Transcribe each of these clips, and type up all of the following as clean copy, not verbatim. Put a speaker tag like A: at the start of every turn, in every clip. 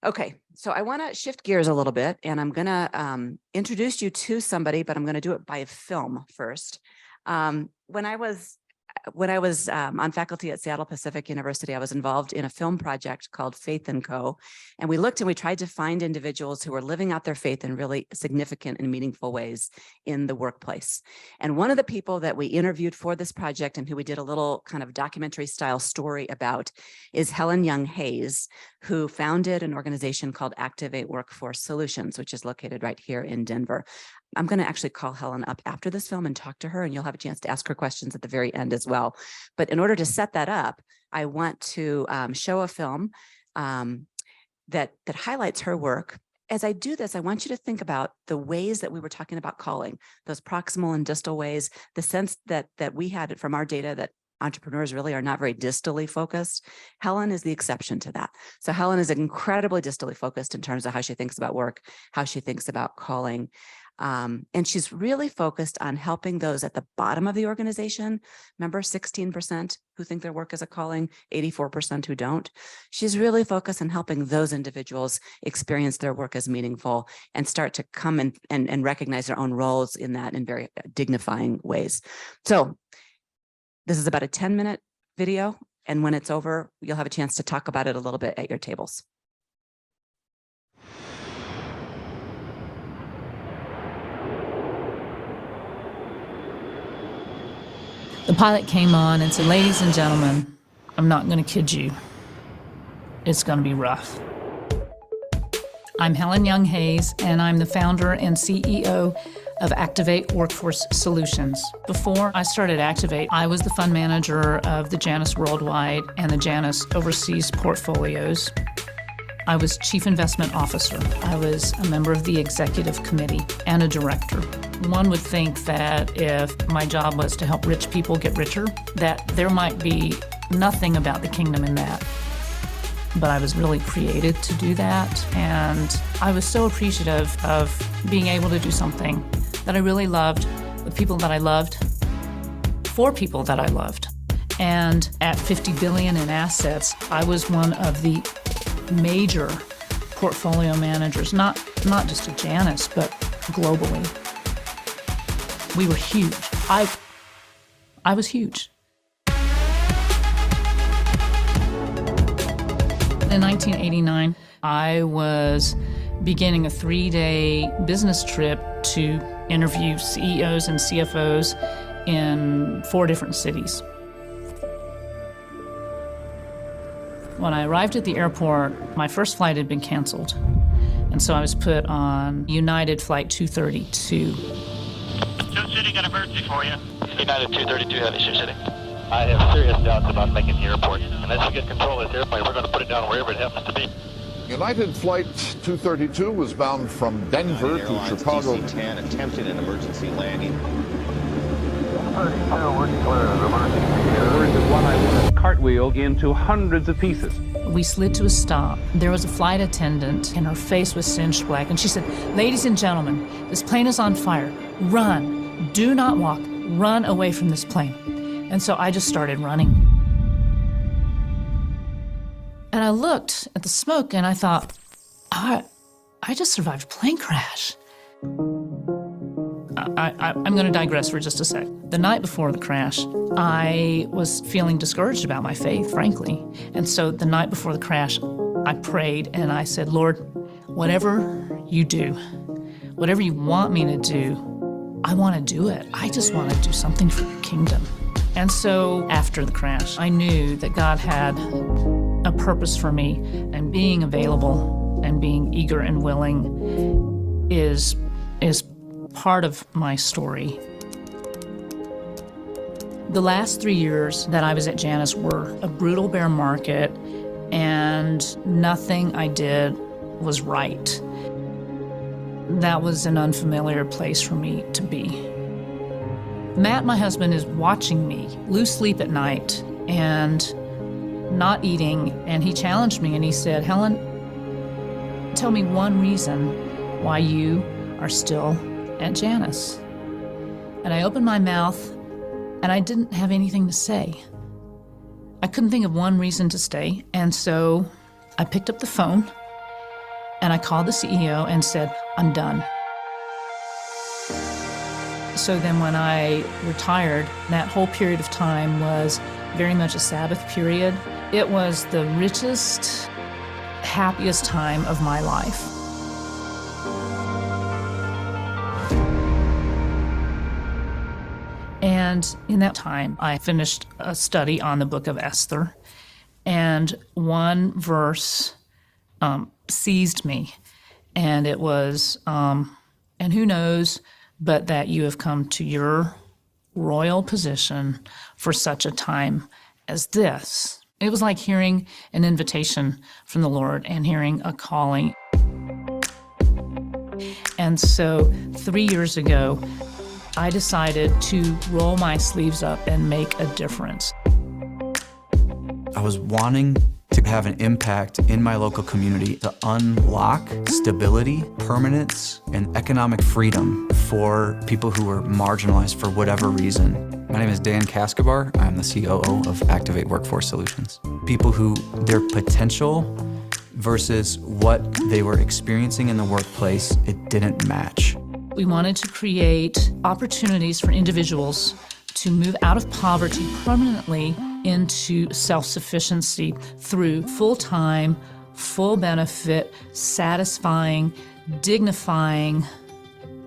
A: Okay, so I want to shift gears a little bit, and I'm going to introduce you to somebody, but I'm going to do it by film first. When I was on faculty at Seattle Pacific University, I was involved in a film project called Faith & Co. And we looked and we tried to find individuals who were living out their faith in really significant and meaningful ways in the workplace. And one of the people that we interviewed for this project and who we did a little kind of documentary style story about is Helen Young Hayes, who founded an organization called Activate Workforce Solutions, which is located right here in Denver. I'm going to actually call Helen up after this film and talk to her, and you'll have a chance to ask her questions at the very end as well. But in order to set that up, I want to show a film that highlights her work. As I do this, I want you to think about the ways that we were talking about calling, those proximal and distal ways, the sense that we had from our data that entrepreneurs really are not very distally focused. Helen is the exception to that. So Helen is incredibly distally focused in terms of how she thinks about work, how she thinks about calling. And she's really focused on helping those at the bottom of the organization. Remember, 16% who think their work is a calling, 84% who don't. She's really focused on helping those individuals experience their work as meaningful and start to come and recognize their own roles in that in very dignifying ways. So this is about a 10-minute video. And when it's over, you'll have a chance to talk about it a little bit at your tables.
B: The pilot came on and said, "Ladies and gentlemen, I'm not going to kid you. It's going to be rough." I'm Helen Young Hayes, and I'm the founder and CEO of Activate Workforce Solutions. Before I started Activate, I was the fund manager of the Janus Worldwide and the Janus Overseas portfolios. I was Chief Investment Officer. I was a member of the Executive Committee and a director. One would think that if my job was to help rich people get richer, that there might be nothing about the kingdom in that. But I was really created to do that, and I was so appreciative of being able to do something that I really loved, with people that I loved, for people that I loved. And at $50 billion in assets, I was one of the major portfolio managers, not just at Janus, but globally. We were huge. I was huge. In 1989, I was beginning a 3-day business trip to interview CEOs and CFOs in 4 different cities. When I arrived at the airport, my first flight had been canceled, and so I was put on United Flight 232.
C: Sioux City, got emergency for you.
D: United 232, Heavy Sioux City.
C: I have serious doubts about making the airport. Unless we get control of this airplane, we're going to put it down wherever it happens to be.
E: United Flight 232 was bound from Denver to Chicago.
D: DC-10 attempted an emergency landing.
F: Cartwheel into hundreds of pieces.
B: We slid to a stop. There was a flight attendant, and her face was singed black, and she said, "Ladies and gentlemen, this plane is on fire. Run. Do not walk. Run away from this plane." And so I just started running. And I looked at the smoke and I thought, I just survived a plane crash. I'm going to digress for just a sec. The night before the crash, I was feeling discouraged about my faith, frankly. And so the night before the crash, I prayed and I said, "Lord, whatever you do, whatever you want me to do, I want to do it. I just want to do something for your kingdom." And so after the crash, I knew that God had a purpose for me, and being available and being eager and willing is part of my story. The last 3 years that I was at Janus were a brutal bear market, and nothing I did was right. That was an unfamiliar place for me to be. Matt, my husband, is watching me lose sleep at night and not eating, and he challenged me and he said, "Helen, tell me one reason why you are still at Janus." And I opened my mouth and I didn't have anything to say. I couldn't think of one reason to stay, and so I picked up the phone And I called the CEO and said, I'm done. So then when I retired, that whole period of time was very much a Sabbath period. It was the richest, happiest time of my life. And in that time, I finished a study on the book of Esther, and one verse seized me, and it was, and who knows, but that you have come to your royal position for such a time as this. It was like hearing an invitation from the Lord and hearing a calling. And so 3 years ago, I decided to roll my sleeves up and make a difference.
G: I was wanting to have an impact in my local community to unlock stability, permanence, and economic freedom for people who were marginalized for whatever reason. My name is Dan Cascabar. I'm the COO of Activate Workforce Solutions. People who their potential versus what they were experiencing in the workplace, it didn't match.
B: We wanted to create opportunities for individuals to move out of poverty permanently into self-sufficiency through full-time, full benefit, satisfying, dignifying,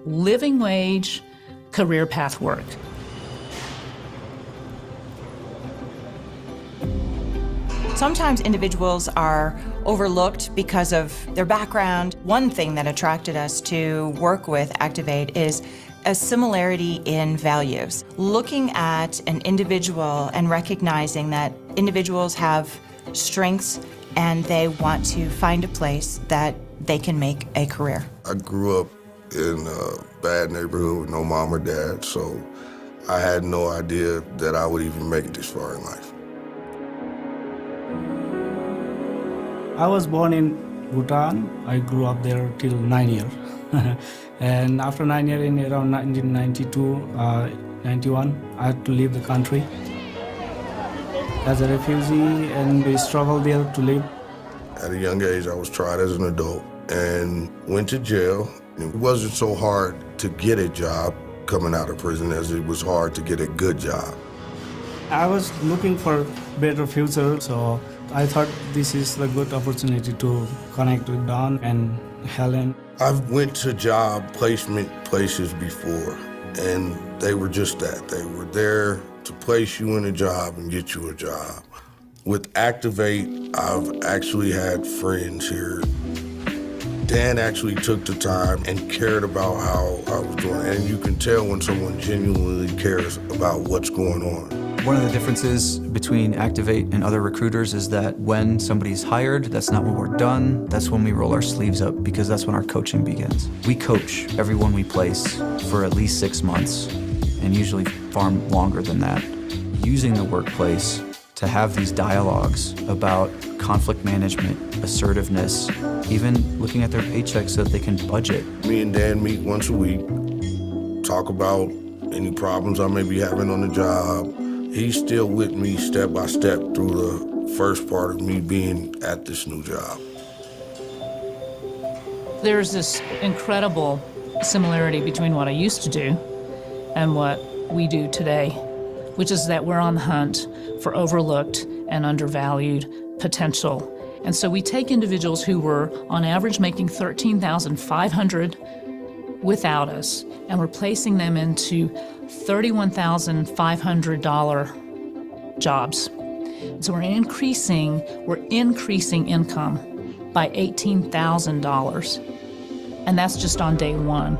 B: living wage, career path work.
H: Sometimes individuals are overlooked because of their background. One thing that attracted us to work with Activate is a similarity in values. Looking at an individual and recognizing that individuals have strengths and they want to find a place that they can make a career.
I: I grew up in a bad neighborhood with no mom or dad, so I had no idea that I would even make it this far in life.
J: I was born in Bhutan. I grew up there till 9 years. And after 9 years, in around 1992, 91, I had to leave the country as a refugee, and we struggled there to live.
I: At a young age, I was tried as an adult and went to jail. It wasn't so hard to get a job coming out of prison as it was hard to get a good job.
J: I was looking for a better future, so I thought this is a good opportunity to connect with Don and Helen.
I: I've went to job placement places before, and they were just that. They were there to place you in a job and get you a job. With Activate, I've actually had friends here. Dan actually took the time and cared about how I was doing, and you can tell when someone genuinely cares about what's going on.
G: One of the differences between Activate and other recruiters is that when somebody's hired, that's not when we're done. That's when we roll our sleeves up, because that's when our coaching begins. We coach everyone we place for at least 6 months, and usually far longer than that, using the workplace to have these dialogues about conflict management, assertiveness, even looking at their paychecks so that they can budget.
I: Me and Dan meet once a week, talk about any problems I may be having on the job. He's still with me step by step through the first part of me being at this new job.
B: There's this incredible similarity between what I used to do and what we do today, which is that we're on the hunt for overlooked and undervalued potential. And so we take individuals who were on average making $13,500 without us, and we're placing them into $31,500 jobs. So we're increasing income by $18,000. And that's just on day one.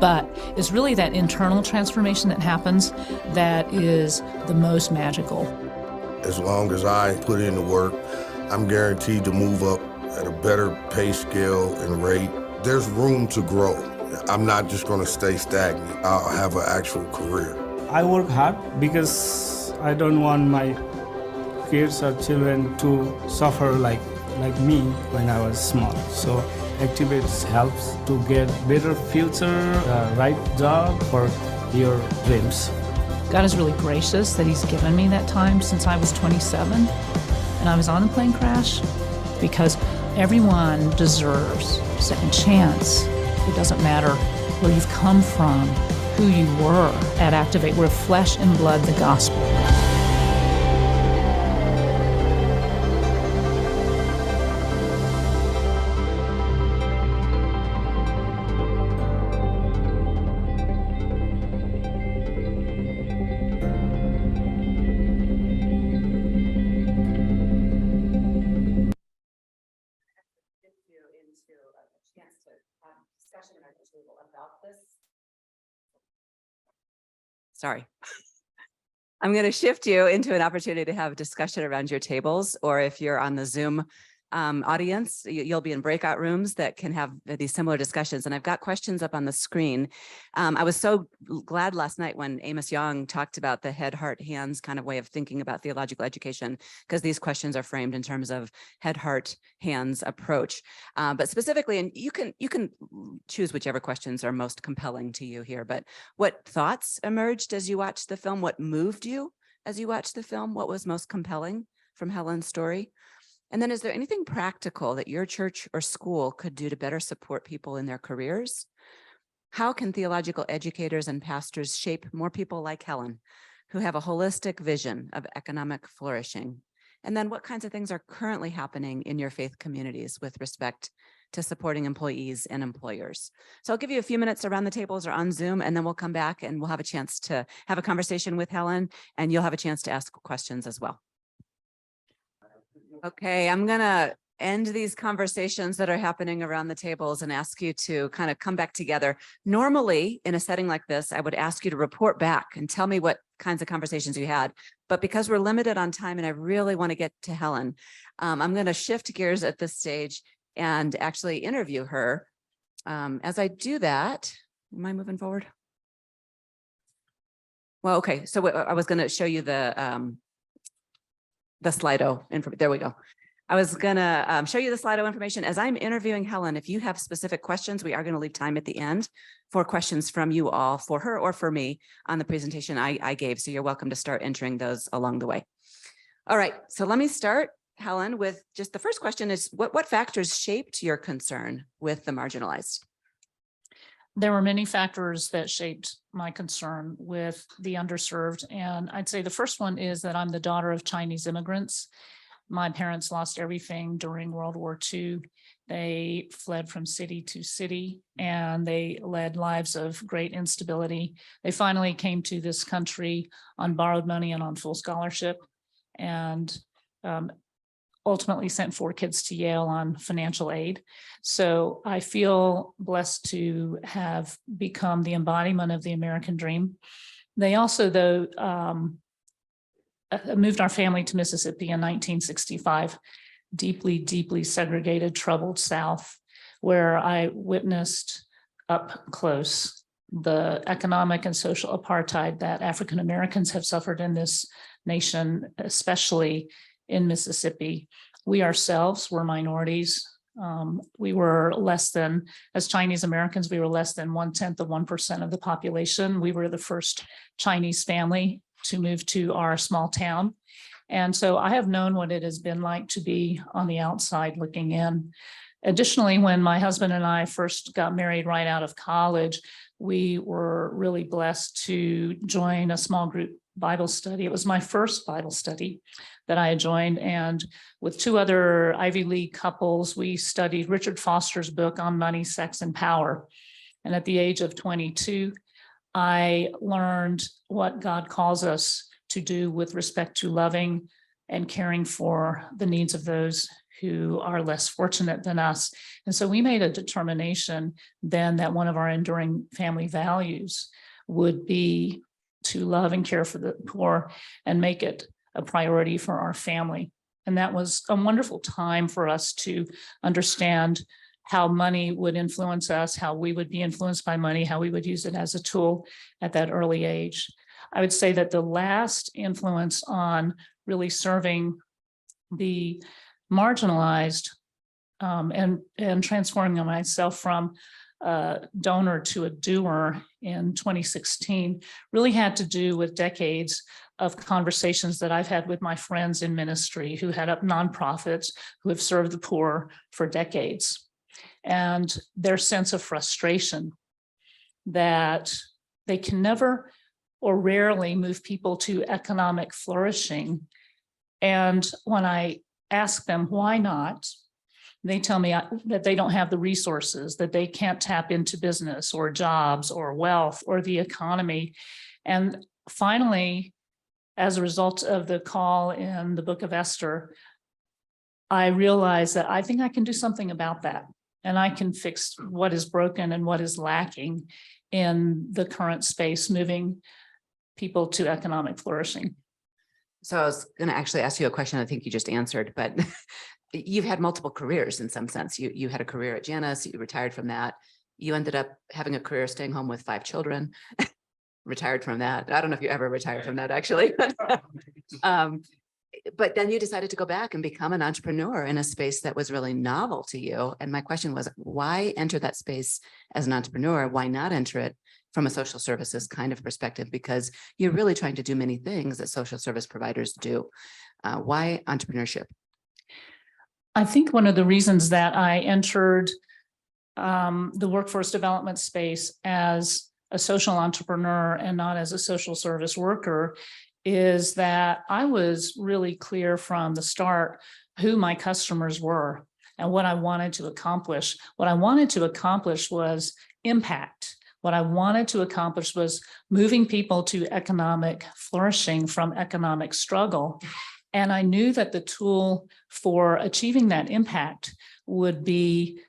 B: But it's really that internal transformation that happens that is the most magical.
I: As long as I put in the work, I'm guaranteed to move up at a better pay scale and rate. There's room to grow. I'm not just going to stay stagnant. I'll have an actual career.
J: I work hard because I don't want my kids or children to suffer like me when I was small. So Activate helps to get better future, right job for your dreams.
B: God is really gracious that He's given me that time since I was 27 and I was on a plane crash, because Everyone deserves a second chance. It doesn't matter where you've come from, who you were. At Activate, we're flesh and blood, the gospel.
A: Sorry. I'm going to shift you into an opportunity to have a discussion around your tables, or if you're on the Zoom audience, you'll be in breakout rooms that can have these similar discussions. And I've got questions up on the screen. I was so glad last night when Amos Young talked about the head, heart, hands kind of way of thinking about theological education, because these questions are framed in terms of head, heart, hands approach. But specifically, and you can choose whichever questions are most compelling to you here, but what thoughts emerged as you watched the film? What moved you as you watched the film? What was most compelling from Helen's story? And then is there anything practical that your church or school could do to better support people in their careers? How can theological educators and pastors shape more people like Helen, who have a holistic vision of economic flourishing? And then what kinds of things are currently happening in your faith communities with respect to supporting employees and employers? So I'll give you a few minutes around the tables or on Zoom, and then we'll come back and we'll have a chance to have a conversation with Helen, and you'll have a chance to ask questions as well. Okay, I'm gonna end these conversations that are happening around the tables and ask you to kind of come back together. Normally, in a setting like this, I would ask you to report back and tell me what kinds of conversations you had. But because we're limited on time and I really want to get to Helen, I'm going to shift gears at this stage and actually interview her. As I do that, am I moving forward? Well, okay, so I was going to show you the Slido info. There we go. I was gonna show you the Slido information. As I'm interviewing Helen, if you have specific questions, we are going to leave time at the end for questions from you all, for her or for me, on the presentation I gave. So you're welcome to start entering those along the way. All right, so let me start, Helen, with just the first question is, what factors shaped your concern with the marginalized?
B: There were many factors that shaped my concern with the underserved. And I'd say the first one is that I'm the daughter of Chinese immigrants. My parents lost everything during World War II. They fled from city to city and they led lives of great instability. They finally came to this country on borrowed money and on full scholarship, and ultimately sent 4 kids to Yale on financial aid. So I feel blessed to have become the embodiment of the American dream. They also, though, moved our family to Mississippi in 1965, deeply, deeply segregated, troubled South, where I witnessed up close the economic and social apartheid that African Americans have suffered in this nation, especially in Mississippi. We ourselves were minorities. We were less than, as Chinese Americans, we were less than 0.1% of the population. We were the first Chinese family to move to our small town. And so I have known what it has been like to be on the outside looking in. Additionally, when my husband and I first got married right out of college, we were really blessed to join a small group Bible study. It was my first Bible study that I had joined, and with 2 other Ivy League couples, we studied Richard Foster's book on money, sex, and power. And at the age of 22, I learned what God calls us to do with respect to loving and caring for the needs of those who are less fortunate than us. And so we made a determination then that one of our enduring family values would be to love and care for the poor and make it a priority for our family. And that was a wonderful time for us to understand how money would influence us, how we would be influenced by money, how we would use it as a tool at that early age. I would say that the last influence on really serving the marginalized and transforming myself from donor to a doer in 2016 really had to do with decades of conversations that I've had with my friends in ministry who head up nonprofits who have served the poor for decades, and their sense of frustration that they can never or rarely move people to economic flourishing. And when I ask them why not, they tell me that they don't have the resources, that they can't tap into business or jobs or wealth or the economy. And finally, as a result of the call in the book of Esther, I realized that I think I can do something about that. And I can fix what is broken and what is lacking in the current space, moving people to economic flourishing.
A: So I was going to actually ask you a question I think you just answered, but you've had multiple careers in some sense. You had a career at Janus, you retired from that. You ended up having a career staying home with 5 children, retired from that. I don't know if you ever retired from that actually. But then you decided to go back and become an entrepreneur in a space that was really novel to you. And my question was, why enter that space as an entrepreneur? Why not enter it from a social services kind of perspective? Because you're really trying to do many things that social service providers do. Why entrepreneurship?
B: I think one of the reasons that I entered the workforce development space as a social entrepreneur and not as a social service worker is that I was really clear from the start who my customers were and what I wanted to accomplish. What I wanted to accomplish was impact. What I wanted to accomplish was moving people to economic flourishing from economic struggle. And I knew that the tool for achieving that impact would be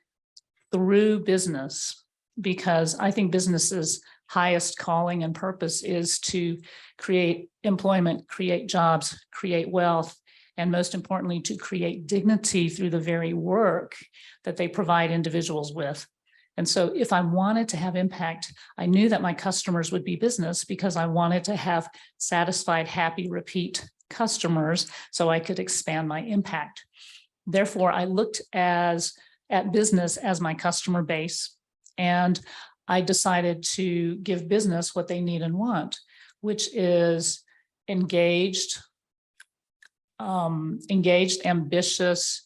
B: through business, because I think business's highest calling and purpose is to create employment, create jobs, create wealth, and most importantly, to create dignity through the very work that they provide individuals with. And so if I wanted to have impact, I knew that my customers would be business because I wanted to have satisfied, happy, repeat customers so I could expand my impact. Therefore, I looked at business as my customer base, and I decided to give business what they need and want, which is engaged, ambitious,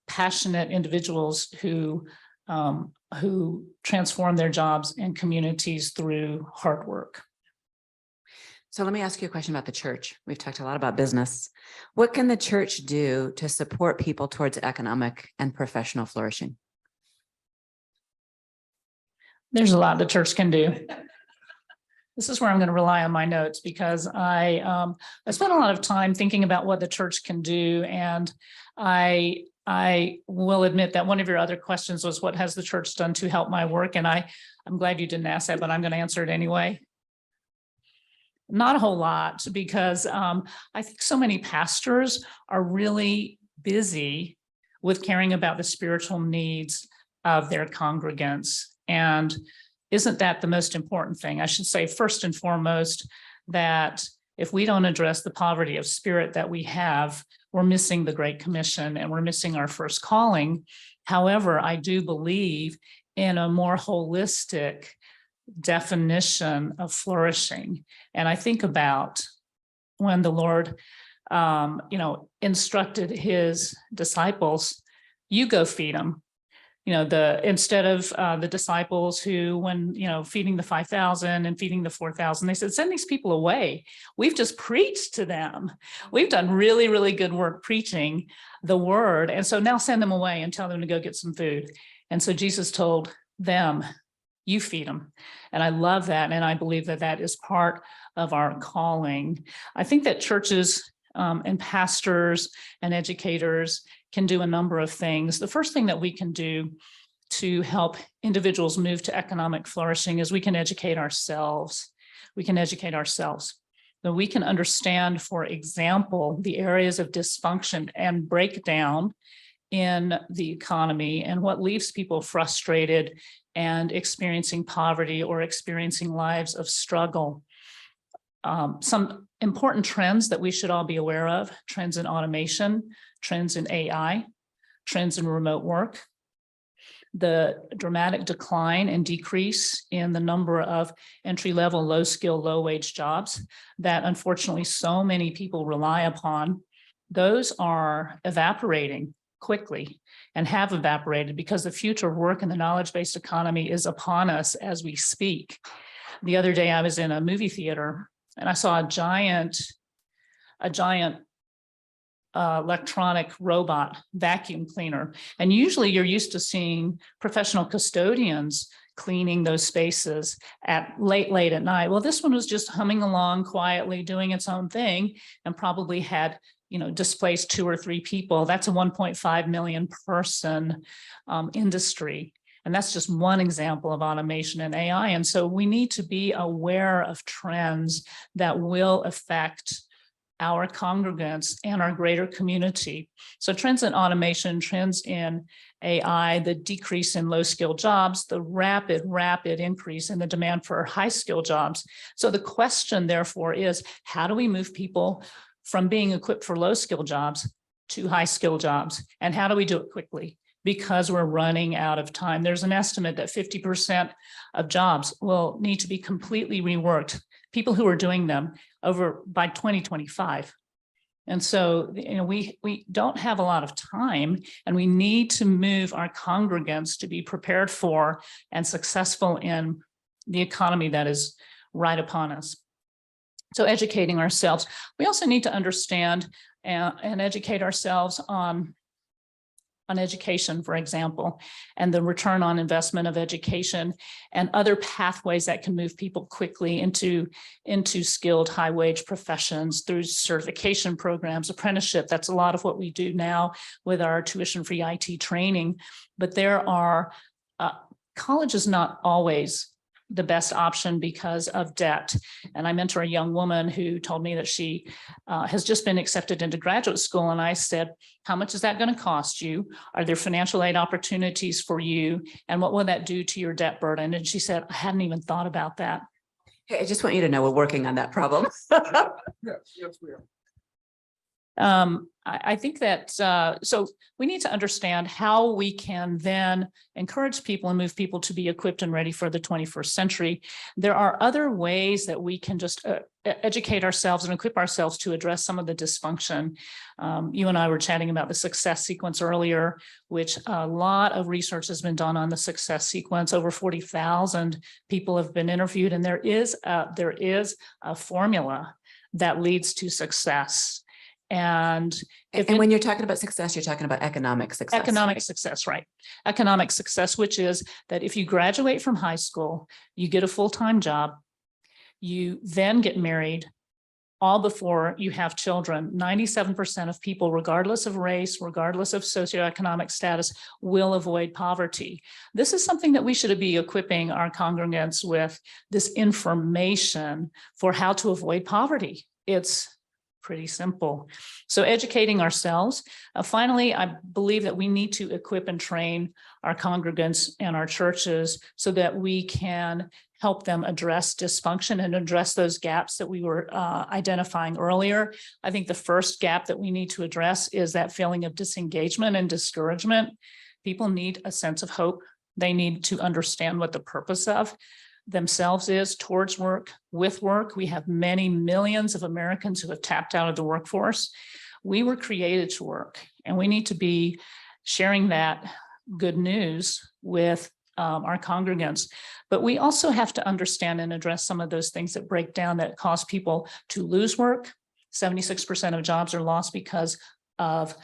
B: passionate individuals who transform their jobs and communities through hard work.
A: So let me ask you a question about the church. We've talked a lot about business. What can the church do to support people towards economic and professional flourishing?
B: There's a lot the church can do. This is where I'm going to rely on my notes because I spent a lot of time thinking about what the church can do. And I will admit that one of your other questions was, what has the church done to help my work? And I'm glad you didn't ask that, but I'm going to answer it anyway. Not a whole lot, because I think so many pastors are really busy with caring about the spiritual needs of their congregants. And isn't that the most important thing? I should say, first and foremost, that if we don't address the poverty of spirit that we have, we're missing the Great Commission and we're missing our first calling. However, I do believe in a more holistic definition of flourishing. And I think about when the Lord, instructed his disciples, you go feed them. Instead of the disciples who, when, feeding the 5,000 and feeding the 4,000, they said, send these people away. We've just preached to them. We've done really, really good work preaching the word. And so now send them away and tell them to go get some food. And so Jesus told them, you feed them. And I love that. And I believe that that is part of our calling. I think that churches and pastors and educators can do a number of things. The first thing that we can do to help individuals move to economic flourishing is we can educate ourselves. We can educate ourselves. So we can understand, for example, the areas of dysfunction and breakdown in the economy and what leaves people frustrated and experiencing poverty or experiencing lives of struggle. Some important trends that we should all be aware of: trends in automation, trends in AI, trends in remote work. the dramatic decline and decrease in the number of entry-level, low-skill, low-wage jobs that unfortunately so many people rely upon, those are evaporating quickly and have evaporated because the future of work in the knowledge-based economy is upon us as we speak. The other day I was in a movie theater and I saw a giant electronic robot vacuum cleaner. And usually you're used to seeing professional custodians cleaning those spaces at late at night. Well, this one was just humming along quietly, doing its own thing, and probably had, displaced 2 or 3 people. That's a 1.5 million person industry. And that's just one example of automation and AI. And so we need to be aware of trends that will affect our congregants and our greater community. So trends in automation, trends in AI, the decrease in low-skilled jobs, the rapid increase in the demand for high-skilled jobs. So the question, therefore, is how do we move people from being equipped for low-skilled jobs to high-skilled jobs? And how do we do it quickly? Because we're running out of time. There's an estimate that 50% of jobs will need to be completely reworked, people who are doing them, over by 2025. And so, we don't have a lot of time, and we need to move our congregants to be prepared for and successful in the economy that is right upon us. So educating ourselves. We also need to understand and educate ourselves on education, for example, and the return on investment of education and other pathways that can move people quickly into skilled high-wage professions through certification programs, apprenticeship. That's a lot of what we do now with our tuition-free IT training. But there are, college is not always the best option because of debt. And I mentor a young woman who told me that she has just been accepted into graduate school. And I said, how much is that going to cost you? Are there financial aid opportunities for you? And what will that do to your debt burden? And she said, I hadn't even thought about that.
A: Hey, I just want you to know we're working on that problem.
E: Yes, we are.
B: I think that, so we need to understand how we can then encourage people and move people to be equipped and ready for the 21st century. There are other ways that we can just educate ourselves and equip ourselves to address some of the dysfunction. You and I were chatting about the success sequence earlier, which a lot of research has been done on the success sequence. Over 40,000 people have been interviewed, and there is a formula that leads to success. And
A: when you're talking about success, you're talking about economic success.
B: Economic success, right? Economic success, which is that if you graduate from high school, you get a full-time job, you then get married, all before you have children. 97% of people, regardless of race, regardless of socioeconomic status, will avoid poverty. This is something that we should be equipping our congregants with, this information for how to avoid poverty. It's pretty simple. So educating ourselves. Finally, I believe that we need to equip and train our congregants and our churches so that we can help them address dysfunction and address those gaps that we were identifying earlier. I think the first gap that we need to address is that feeling of disengagement and discouragement. People need a sense of hope. They need to understand what the purpose of themselves is towards work, with work. We have many millions of Americans who have tapped out of the workforce. We were created to work, and we need to be sharing that good news with our congregants. But we also have to understand and address some of those things that break down, that cause people to lose work. 76% of jobs are lost because of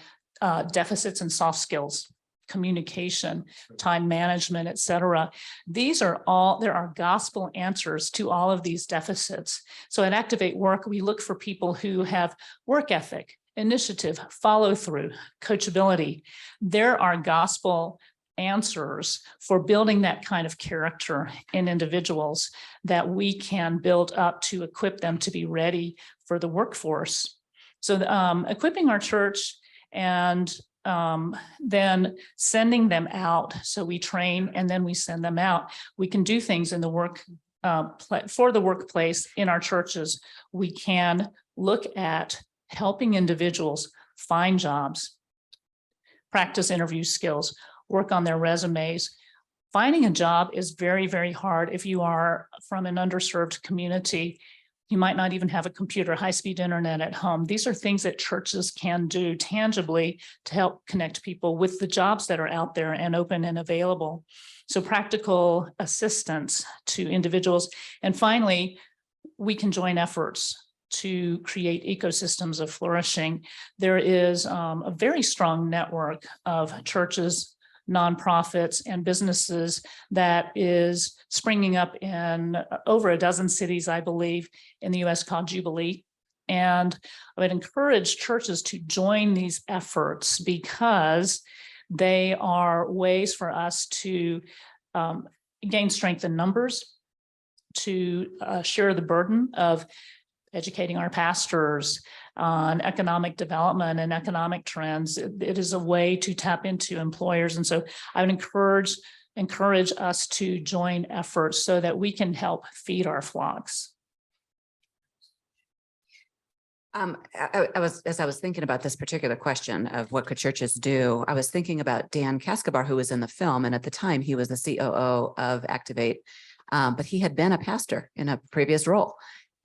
B: deficits in soft skills, communication, time management, et cetera. There are gospel answers to all of these deficits. So at Activate Work, we look for people who have work ethic, initiative, follow through, coachability. There are gospel answers for building that kind of character in individuals that we can build up to equip them to be ready for the workforce. So equipping our church and then sending them out. So we train and then we send them out. We can do things in the work for the workplace in our churches. We can look at helping individuals find jobs, practice interview skills, work on their resumes. Finding a job is very, very hard if you are from an underserved community. You might not even have a computer, high-speed internet at home. These are things that churches can do tangibly to help connect people with the jobs that are out there and open and available. So practical assistance to individuals. And finally, we can join efforts to create ecosystems of flourishing. There is a very strong network of churches, nonprofits, and businesses that is springing up in over a dozen cities, I believe, in the US called Jubilee. And I would encourage churches to join these efforts because they are ways for us to gain strength in numbers, to share the burden of educating our pastors on economic development and economic trends. It is a way to tap into employers. And so I would encourage us to join efforts so that we can help feed our flocks.
A: As I was thinking about this particular question of what could churches do, I was thinking about Dan Cascabar, who was in the film, and at the time he was the COO of Activate, but he had been a pastor in a previous role,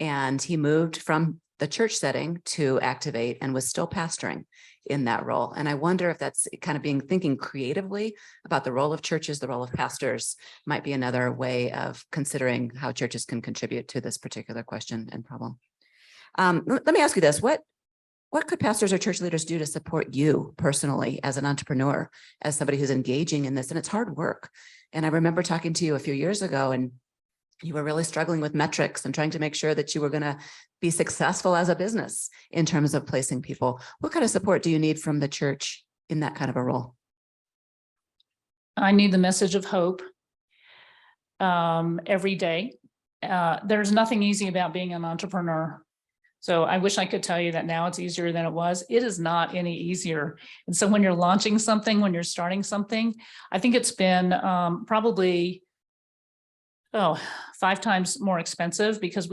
A: and he moved from the church setting to Activate and was still pastoring in that role. And I wonder if that's kind of thinking creatively about the role of churches, the role of pastors might be another way of considering how churches can contribute to this particular question and problem. Let me ask you this. What could pastors or church leaders do to support you personally as an entrepreneur, as somebody who's engaging in this? And it's hard work. And I remember talking to you a few years ago, and you were really struggling with metrics and trying to make sure that you were going to be successful as a business in terms of placing people. What kind of support do you need from the church in that kind of a role?
B: I need the message of hope every day. There's nothing easy about being an entrepreneur. So I wish I could tell you that now it's easier than it was. It is not any easier. And so when you're launching something, when you're starting something, I think it's been probably 5 times more expensive because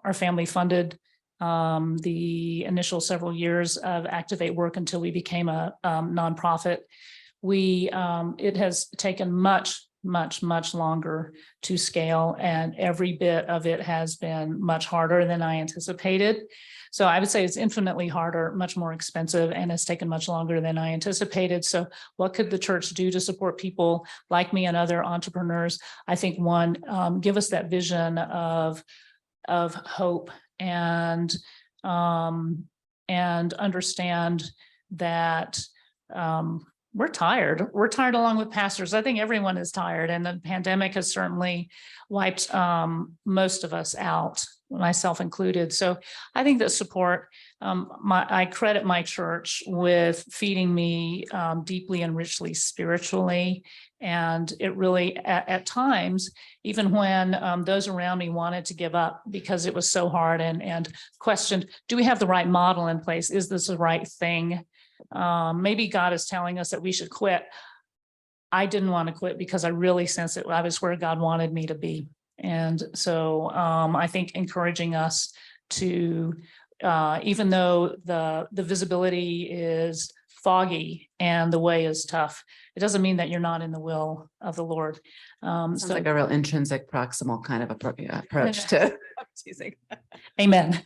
B: our family funded the initial several years of Activate work until we became a nonprofit. It has taken much longer to scale, and every bit of it has been much harder than I anticipated. So I would say it's infinitely harder, much more expensive, and has taken much longer than I anticipated. So what could the church do to support people like me and other entrepreneurs? I think one, give us that vision of hope and understand that we're tired. We're tired along with pastors. I think everyone is tired, and the pandemic has certainly wiped most of us out, myself included. So I think that support, I credit my church with feeding me deeply and richly spiritually. And it really, at times, even when those around me wanted to give up because it was so hard and questioned, do we have the right model in place? Is this the right thing? Maybe God is telling us that we should quit. I didn't want to quit because I really sensed that I was where God wanted me to be. And so I think encouraging us to, even though the visibility is foggy and the way is tough, it doesn't mean that you're not in the will of the Lord.
A: Sounds like a real intrinsic proximal kind of approach to teasing.
B: Amen.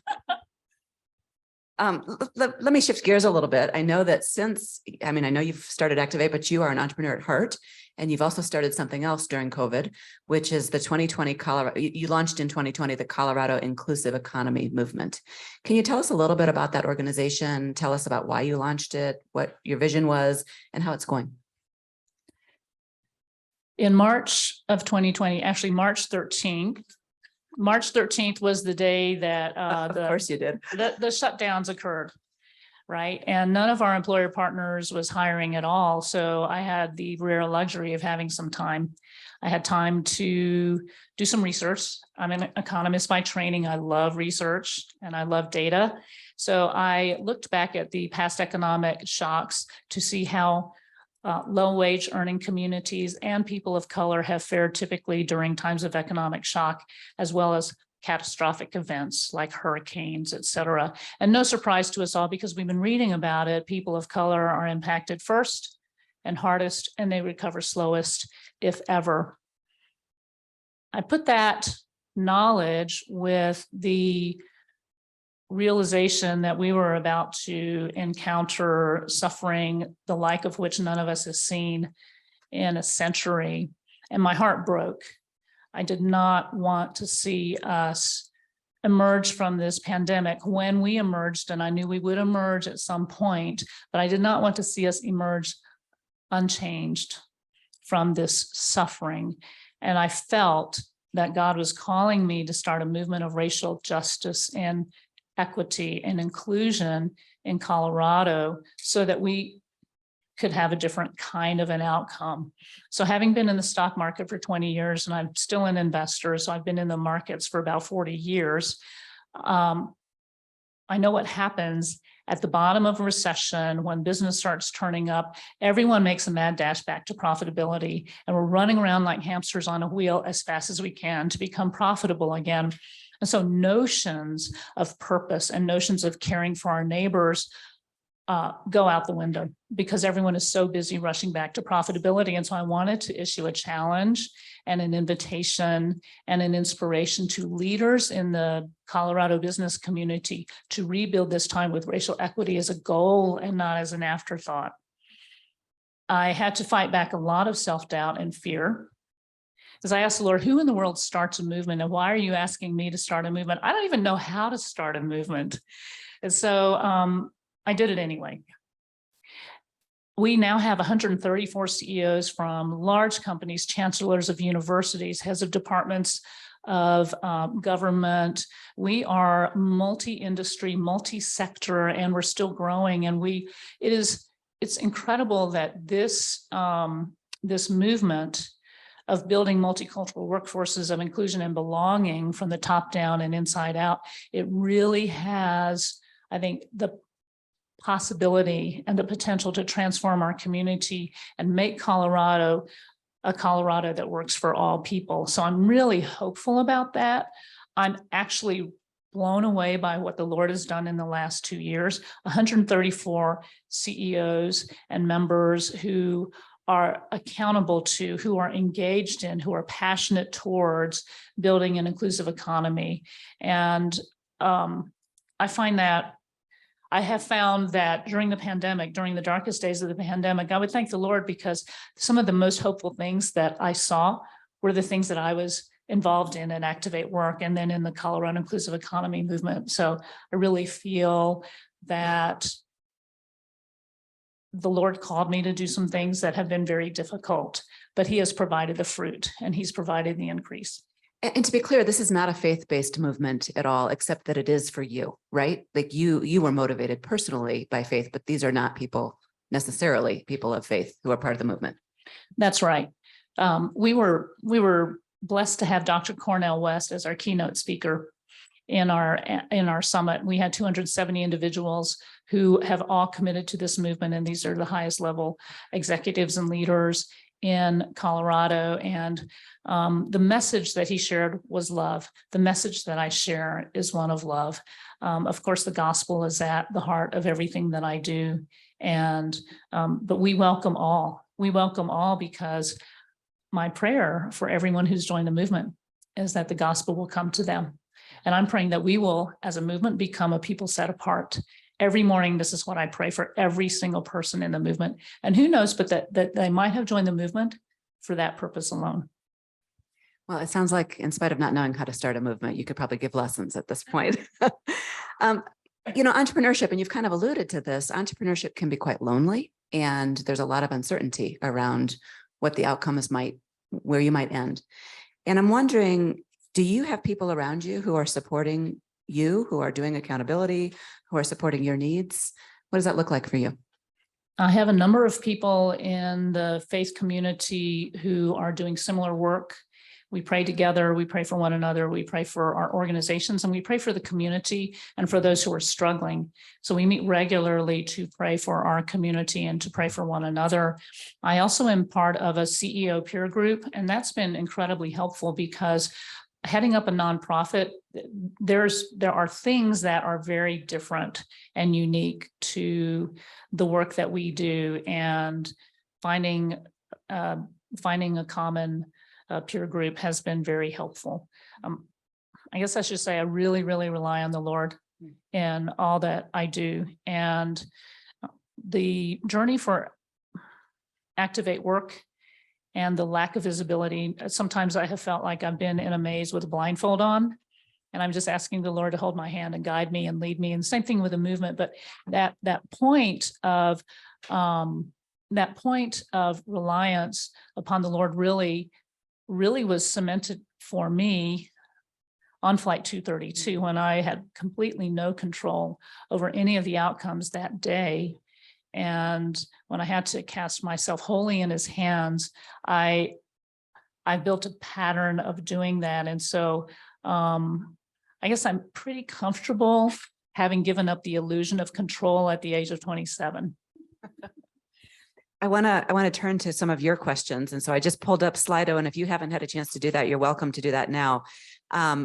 A: Let me shift gears a little bit. I know that I know you've started Activate, but you are an entrepreneur at heart, and you've also started something else during COVID, which is the 2020 Colorado, you launched in 2020, the Colorado Inclusive Economy Movement. Can you tell us a little bit about that organization? Tell us about why you launched it, what your vision was, and how it's going.
B: In March of 2020, actually March 13th was the day that
A: of course you did.
B: The shutdowns occurred, right? And none of our employer partners was hiring at all. So I had the rare luxury of having some time. I had time to do some research. I'm an economist by training. I love research and I love data. So I looked back at the past economic shocks to see how low-wage earning communities and people of color have fared typically during times of economic shock, as well as catastrophic events like hurricanes, et cetera. And no surprise to us all, because we've been reading about it, people of color are impacted first, and hardest, and they recover slowest, if ever. I put that knowledge with the realization that we were about to encounter suffering, the like of which none of us has seen in a century, and my heart broke. I did not want to see us emerge from this pandemic when we emerged, and I knew we would emerge at some point, but I did not want to see us emerge unchanged from this suffering. And I felt that God was calling me to start a movement of racial justice and equity and inclusion in Colorado so that we could have a different kind of an outcome. So having been in the stock market for 20 years, and I'm still an investor, so I've been in the markets for about 40 years, I know what happens at the bottom of a recession when business starts turning up. Everyone makes a mad dash back to profitability, and we're running around like hamsters on a wheel as fast as we can to become profitable again. And so notions of purpose and notions of caring for our neighbors go out the window because everyone is so busy rushing back to profitability. And so I wanted to issue a challenge and an invitation and an inspiration to leaders in the Colorado business community to rebuild this time with racial equity as a goal and not as an afterthought. I had to fight back a lot of self-doubt and fear, because I asked the Lord, who in the world starts a movement? And why are you asking me to start a movement? I don't even know how to start a movement. And so I did it anyway. We now have 134 CEOs from large companies, chancellors of universities, heads of departments of government. We are multi-industry, multi-sector, and we're still growing. And it's incredible that this movement of building multicultural workforces of inclusion and belonging from the top down and inside out, it really has, I think, the possibility and the potential to transform our community and make Colorado a Colorado that works for all people. So I'm really hopeful about that. I'm actually blown away by what the Lord has done in the last 2 years. 134 CEOs and members who are accountable to, who are engaged in, who are passionate towards building an inclusive economy. And I have found that during the pandemic, during the darkest days of the pandemic, I would thank the Lord because some of the most hopeful things that I saw were the things that I was involved in at Activate Work and then in the Colorado Inclusive Economy movement. So I really feel that the Lord called me to do some things that have been very difficult, but he has provided the fruit and he's provided the increase.
A: And to be clear, this is not a faith-based movement at all, except that it is for you, right? Like you were motivated personally by faith, but these are not people necessarily people of faith who are part of the movement.
B: That's right. We were blessed to have Dr. Cornell West as our keynote speaker in our summit. We had 270 individuals who have all committed to this movement, and these are the highest level executives and leaders in Colorado. And the message that he shared was love. The message that I share is one of love. Of course, the gospel is at the heart of everything that I do. And but we welcome all. We welcome all because my prayer for everyone who's joined the movement is that the gospel will come to them. And I'm praying that we will, as a movement, become a people set apart. Every morning, this is what I pray for every single person in the movement. And who knows, but that they might have joined the movement for that purpose alone.
A: Well, it sounds like in spite of not knowing how to start a movement, you could probably give lessons at this point. Entrepreneurship, and you've kind of alluded to this, entrepreneurship can be quite lonely, and there's a lot of uncertainty around what the outcome is, where you might end. And I'm wondering, do you have people around you who are supporting you, who are doing accountability, who are supporting your needs? What does that look like for you?
B: I have a number of people in the faith community who are doing similar work. We pray together, we pray for one another, we pray for our organizations, and we pray for the community and for those who are struggling. So we meet regularly to pray for our community and to pray for one another. I also am part of a CEO peer group, and that's been incredibly helpful because heading up a nonprofit, there are things that are very different and unique to the work that we do. And finding a common peer group has been very helpful. I guess I should say I really, really rely on the Lord in all that I do. And the journey for Activate work and the lack of visibility, sometimes I have felt like I've been in a maze with a blindfold on, and I'm just asking the Lord to hold my hand and guide me and lead me. And same thing with the movement, but that point of reliance upon the Lord really was cemented for me on Flight 232, when I had completely no control over any of the outcomes that day. And when I had to cast myself wholly in his hands, I built a pattern of doing that. And so I guess I'm pretty comfortable having given up the illusion of control at the age of 27.
A: I want to turn to some of your questions. And so I just pulled up Slido, and if you haven't had a chance to do that, you're welcome to do that now.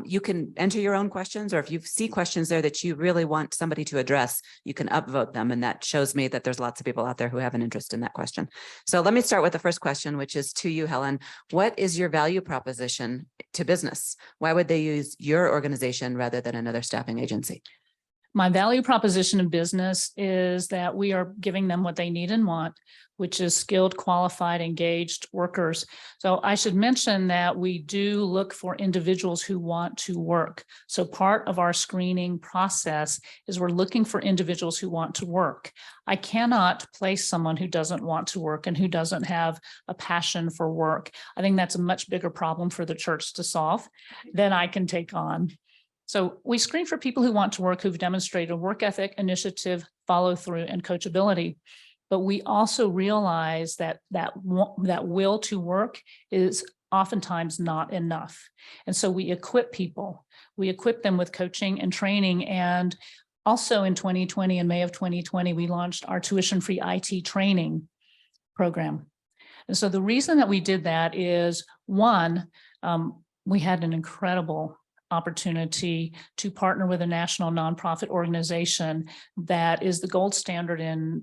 A: You can enter your own questions, or if you see questions there that you really want somebody to address, you can upvote them. And that shows me that there's lots of people out there who have an interest in that question. So let me start with the first question, which is to you, Helen. What is your value proposition to business? Why would they use your organization rather than another staffing agency?
B: My value proposition in business is that we are giving them what they need and want, which is skilled, qualified, engaged workers. So I should mention that we do look for individuals who want to work. So part of our screening process is we're looking for individuals who want to work. I cannot place someone who doesn't want to work and who doesn't have a passion for work. I think that's a much bigger problem for the church to solve than I can take on. So we screen for people who want to work, who've demonstrated work ethic, initiative, follow through, and coachability. But we also realize that will to work is oftentimes not enough. And so we equip people. We equip them with coaching and training. And also in 2020, in May of 2020, we launched our tuition-free IT training program. And so the reason that we did that is, one, we had an incredible opportunity to partner with a national nonprofit organization that is the gold standard in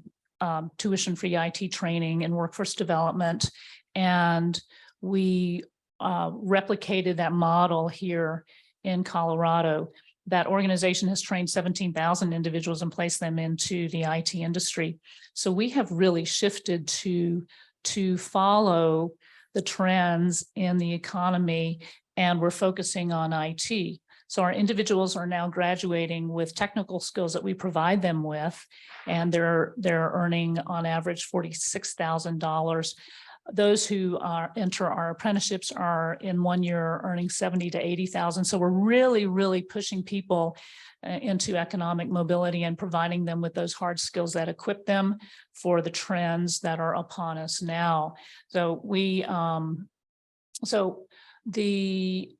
B: tuition-free IT training and workforce development. And we replicated that model here in Colorado. That organization has trained 17,000 individuals and placed them into the IT industry. So we have really shifted to follow the trends in the economy, and we're focusing on IT. So our individuals are now graduating with technical skills that we provide them with, and they're earning on average $46,000. Those who enter our apprenticeships are in 1 year earning $70,000 to $80,000. So we're really, really pushing people into economic mobility and providing them with those hard skills that equip them for the trends that are upon us now. So the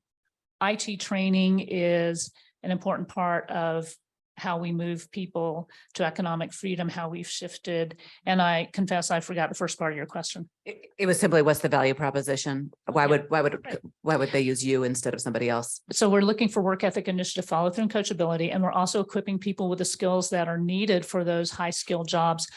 B: IT training is an important part of how we move people to economic freedom, how we've shifted. And I confess I forgot the first part of your question.
A: It was simply, what's the value proposition? Why would they use you instead of somebody else?
B: So we're looking for work ethic, initiative, follow through, and coachability. And we're also equipping people with the skills that are needed for those high skill jobs.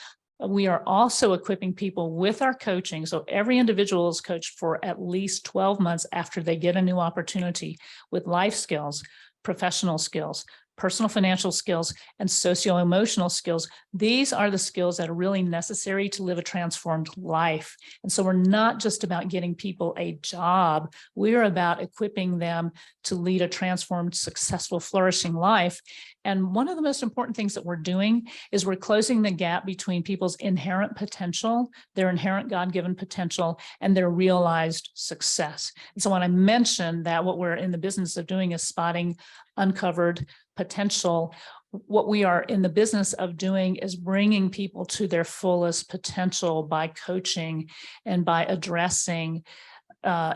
B: We are also equipping people with our coaching. So every individual is coached for at least 12 months after they get a new opportunity with life skills, professional skills, personal financial skills, and socio-emotional skills. These are the skills that are really necessary to live a transformed life. And so we're not just about getting people a job. We're about equipping them to lead a transformed, successful, flourishing life. And one of the most important things that we're doing is we're closing the gap between people's inherent potential, their inherent God-given potential, and their realized success. And so when I mentioned that what we're in the business of doing is spotting uncovered potential, what we are in the business of doing is bringing people to their fullest potential by coaching and by addressing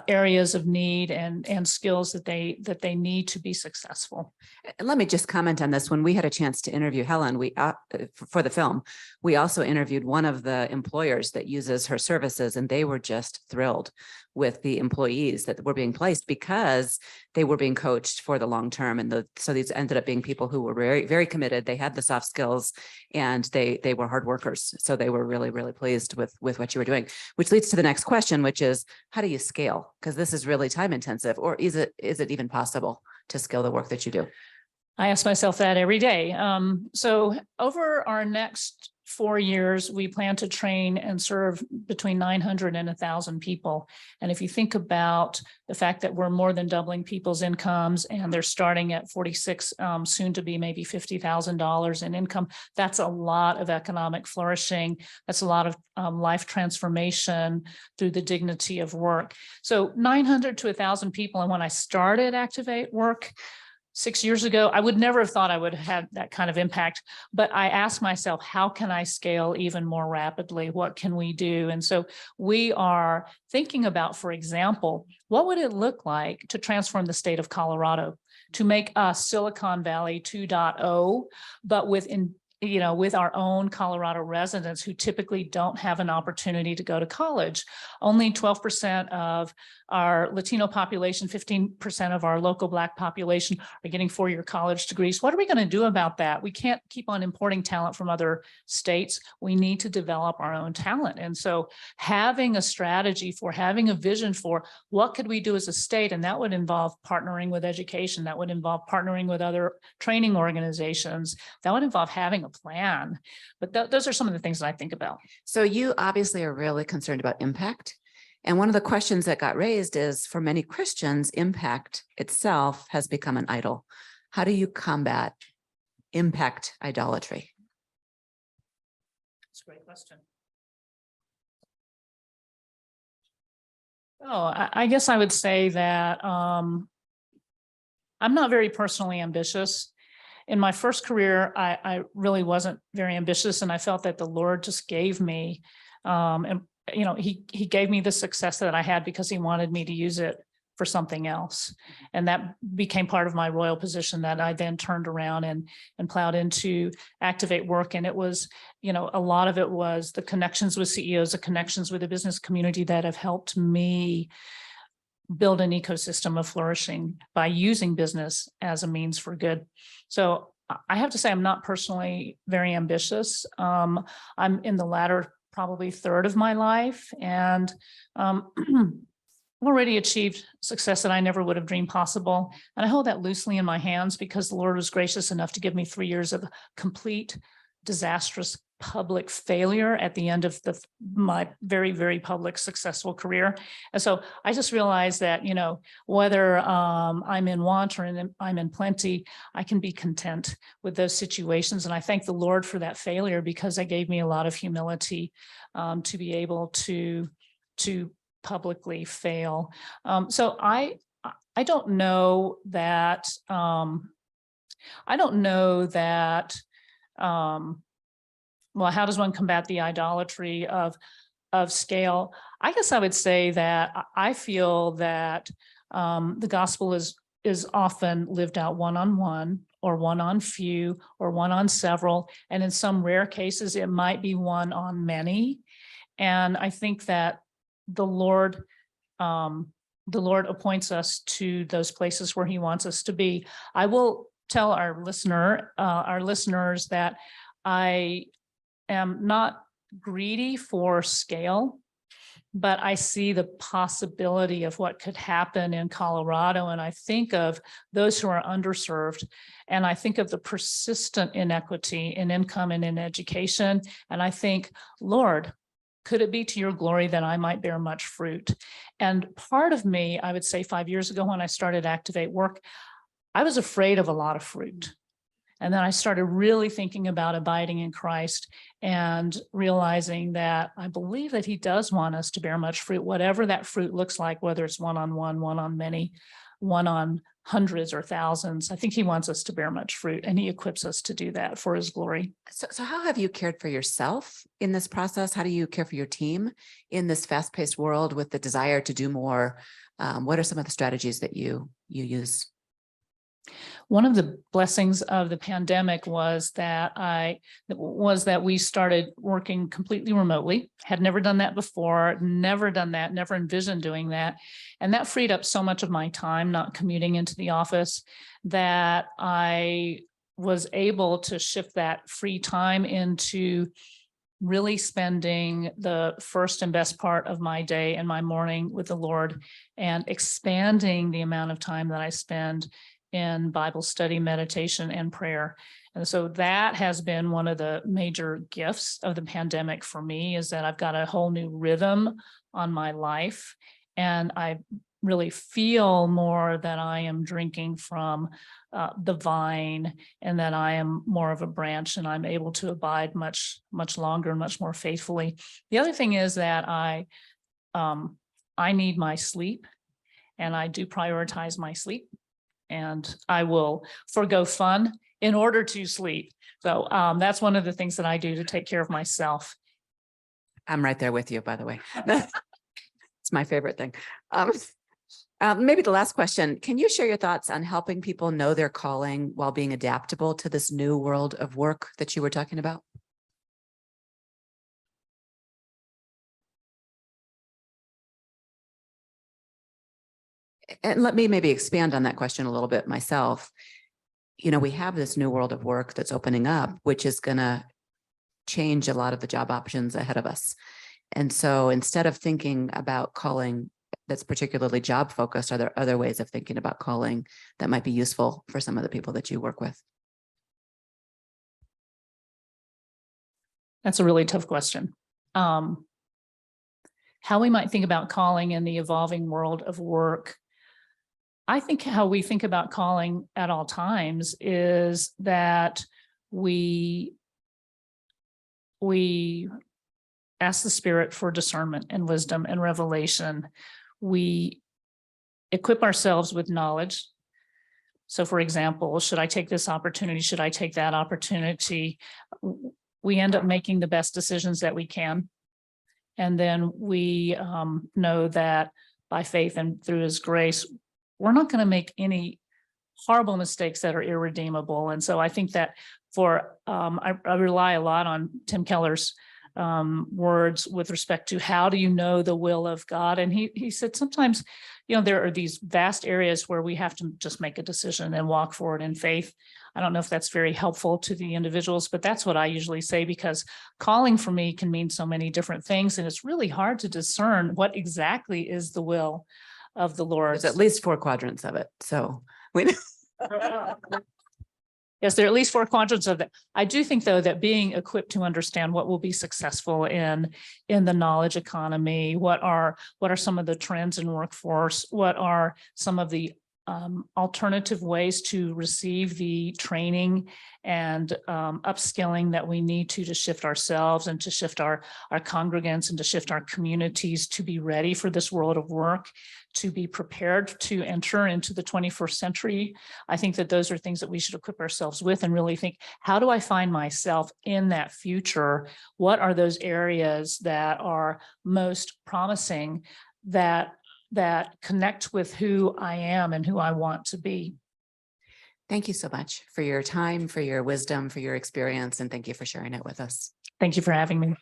B: areas of need and skills that they need to be successful.
A: And let me just comment on this. When we had a chance to interview Helen, for the film, we also interviewed one of the employers that uses her services, and they were just thrilled with the employees that were being placed because they were being coached for the long term. And so these ended up being people who were very, very committed. They had the soft skills and they were hard workers. So they were really, really pleased with what you were doing, which leads to the next question, which is, how do you scale? Because this is really time intensive, or is it even possible to scale the work that you do?
B: I ask myself that every day. So over our next 4 years, we plan to train and serve between 900 and 1,000 people. And if you think about the fact that we're more than doubling people's incomes and they're starting at 46, soon to be maybe $50,000 in income, that's a lot of economic flourishing. That's a lot of life transformation through the dignity of work. So 900 to 1,000 people. And when I started Activate Work 6 years ago, I would never have thought I would have had that kind of impact. But I asked myself, how can I scale even more rapidly? What can we do? And so we are thinking about, for example, what would it look like to transform the state of Colorado, to make us Silicon Valley 2.0, but with our own Colorado residents who typically don't have an opportunity to go to college. Only 12% of our Latino population, 15% of our local Black population are getting four-year college degrees. What are we going to do about that? We can't keep on importing talent from other states. We need to develop our own talent. And so having a strategy for, having a vision for what could we do as a state, and that would involve partnering with education, that would involve partnering with other training organizations, that would involve having a plan. But those are some of the things that I think about.
A: So you obviously are really concerned about impact. And one of the questions that got raised is, for many Christians, impact itself has become an idol. How do you combat impact idolatry?
B: That's a great question. Oh, I guess I would say that I'm not very personally ambitious. In my first career, I really wasn't very ambitious, and I felt that the Lord just gave me, he gave me the success that I had because he wanted me to use it for something else. And that became part of my royal position that I then turned around and plowed into Activate Work. And it was, a lot of it was the connections with CEOs, the connections with the business community that have helped me build an ecosystem of flourishing by using business as a means for good. So I have to say, I'm not personally very ambitious. I'm in the latter probably third of my life, and already achieved success that I never would have dreamed possible. And I hold that loosely in my hands because the Lord was gracious enough to give me 3 years of complete disastrous public failure at the end of my very, very public successful career. And so I just realized that, whether I'm in want or I'm in plenty, I can be content with those situations. And I thank the Lord for that failure because it gave me a lot of humility to be able to publicly fail. So I don't know that, well, how does one combat the idolatry of scale? I guess I would say that I feel that the gospel is often lived out one-on-one, or one-on-few, or one-on-several, and in some rare cases, it might be one-on-many. And I think that the Lord appoints us to those places where He wants us to be. I will tell our listeners that I am not greedy for scale, but I see the possibility of what could happen in Colorado. And I think of those who are underserved, and I think of the persistent inequity in income and in education. And I think, Lord, could it be to your glory that I might bear much fruit? And part of me, I would say 5 years ago when I started Activate Work, I was afraid of a lot of fruit. And then I started really thinking about abiding in Christ and realizing that I believe that He does want us to bear much fruit, whatever that fruit looks like, whether it's one-on-one, one-on-many, one-on hundreds or thousands. I think He wants us to bear much fruit, and He equips us to do that for His glory.
A: So how have you cared for yourself in this process? How do you care for your team in this fast-paced world with the desire to do more? What are some of the strategies that you use?
B: One of the blessings of the pandemic was that we started working completely remotely. Had never done that before, never envisioned doing that. And that freed up so much of my time not commuting into the office that I was able to shift that free time into really spending the first and best part of my day and my morning with the Lord, and expanding the amount of time that I spend in Bible study, meditation, and prayer. And so that has been one of the major gifts of the pandemic for me, is that I've got a whole new rhythm on my life. And I really feel more that I am drinking from the vine, and that I am more of a branch, and I'm able to abide much longer and much more faithfully. The other thing is that I need my sleep, and I do prioritize my sleep, and I will forgo fun in order to sleep. So that's one of the things that I do to take care of myself.
A: I'm right there with you, by the way. It's my favorite thing. Maybe the last question, can you share your thoughts on helping people know their calling while being adaptable to this new world of work that you were talking about? And let me maybe expand on that question a little bit myself. You know, we have this new world of work that's opening up, which is going to change a lot of the job options ahead of us. And so instead of thinking about calling that's particularly job focused, are there other ways of thinking about calling that might be useful for some of the people that you work with?
B: That's a really tough question. How we might think about calling in the evolving world of work. I think how we think about calling at all times is that we ask the Spirit for discernment and wisdom and revelation. We equip ourselves with knowledge. So for example, should I take this opportunity? Should I take that opportunity? We end up making the best decisions that we can. And then we know that by faith and through His grace, we're not going to make any horrible mistakes that are irredeemable. And so I think that I rely a lot on Tim Keller's words with respect to how do you know the will of God? And he said sometimes, there are these vast areas where we have to just make a decision and walk forward in faith. I don't know if that's very helpful to the individuals, but that's what I usually say, because calling for me can mean so many different things, and it's really hard to discern what exactly is the will of the Lord.
A: There's at least 4 quadrants of it. So we
B: Yes, there are at least 4 quadrants of that. I do think, though, that being equipped to understand what will be successful in the knowledge economy, what are some of the trends in workforce, what are some of the alternative ways to receive the training and upskilling that we need to shift ourselves and to shift our congregants and to shift our communities to be ready for this world of work, to be prepared to enter into the 21st century. I think that those are things that we should equip ourselves with and really think, how do I find myself in that future? What are those areas that are most promising, that connect with who I am and who I want to be?
A: Thank you so much for your time, for your wisdom, for your experience, and thank you for sharing it with us.
B: Thank you for having me.